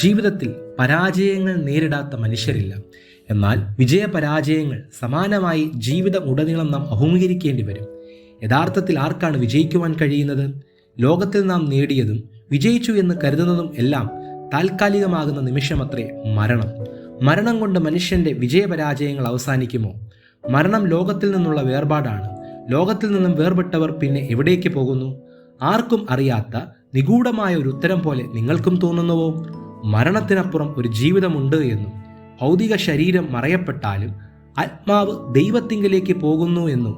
ജീവിതത്തിൽ പരാജയങ്ങൾ നേരിടാത്ത മനുഷ്യരില്ല. എന്നാൽ വിജയപരാജയങ്ങൾ സമാനമായി ജീവിതം ഉടനീളം നാം അഭിമുഖീകരിക്കേണ്ടി വരും. യഥാർത്ഥത്തിൽ ആർക്കാണ് വിജയിക്കുവാൻ കഴിയുന്നത്? ലോകത്തിൽ നാം നേടിയതും വിജയിച്ചു എന്ന് കരുതുന്നതും എല്ലാം താൽക്കാലികമാകുന്ന നിമിഷമത്രേ മരണം. മരണം കൊണ്ട് മനുഷ്യൻ്റെ വിജയപരാജയങ്ങൾ അവസാനിക്കുമോ? മരണം ലോകത്തിൽ നിന്നുള്ള വേർപാടാണ്. ലോകത്തിൽ നിന്നും വേർപെട്ടവർ പിന്നെ എവിടേക്ക് പോകുന്നു? ആർക്കും അറിയാത്ത നിഗൂഢമായ ഒരു ഉത്തരം പോലെ നിങ്ങൾക്കും തോന്നുന്നുവോ? മരണത്തിനപ്പുറം ഒരു ജീവിതമുണ്ട് എന്നും ഭൗതിക ശരീരം മറയപ്പെട്ടാലും ആത്മാവ് ദൈവത്തിങ്കലേക്ക് പോകുന്നു എന്നും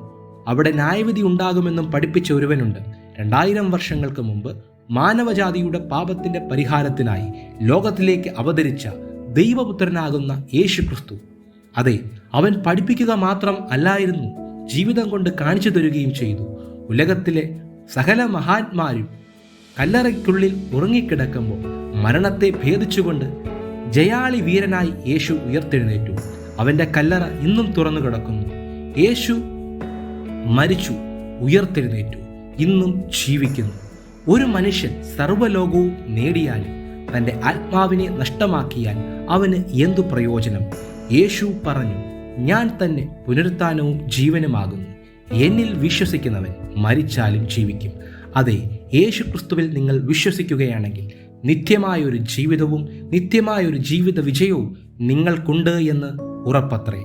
അവിടെ ന്യായവിധി ഉണ്ടാകുമെന്നും പഠിപ്പിച്ച ഒരുവനുണ്ട്. 2000 വർഷങ്ങൾക്ക് മുമ്പ് മാനവജാതിയുടെ പാപത്തിന്റെ പരിഹാരത്തിനായി ലോകത്തിലേക്ക് അവതരിച്ച ദൈവപുത്രനാകുന്ന യേശു ക്രിസ്തു. അതെ, അവൻ പഠിപ്പിക്കുക മാത്രം അല്ലായിരുന്നു, ജീവിതം കൊണ്ട് കാണിച്ചു തരികയും ചെയ്തു. ഉലകത്തിലെ സകല മഹാത്മാരും കല്ലറയ്ക്കുള്ളിൽ ഉറങ്ങിക്കിടക്കുമ്പോൾ മരണത്തെ ഭേദിച്ചുകൊണ്ട് ജയാളി വീരനായി യേശു ഉയർത്തെഴുന്നേറ്റു. അവൻ്റെ കല്ലറ ഇന്നും തുറന്നു കിടക്കുന്നു. യേശു മരിച്ചു, ഉയർത്തെഴുന്നേറ്റു, ഇന്നും ജീവിക്കുന്നു. ഒരു മനുഷ്യൻ സർവ്വലോകവും നേടിയാലും തൻ്റെ ആത്മാവിനെ നഷ്ടമാക്കിയാൽ അവന് എന്തു പ്രയോജനം? യേശു പറഞ്ഞു, ഞാൻ തന്നെ പുനരുത്ഥാനവും ജീവനുമാകുന്നു. എന്നിൽ വിശ്വസിക്കുന്നവൻ മരിച്ചാലും ജീവിക്കും. അതെ, യേശു ക്രിസ്തുവിൽ നിങ്ങൾ വിശ്വസിക്കുകയാണെങ്കിൽ നിത്യമായൊരു ജീവിതവും നിത്യമായൊരു ജീവിത വിജയവും നിങ്ങൾക്കുണ്ട് എന്ന് ഉറപ്പത്രേ.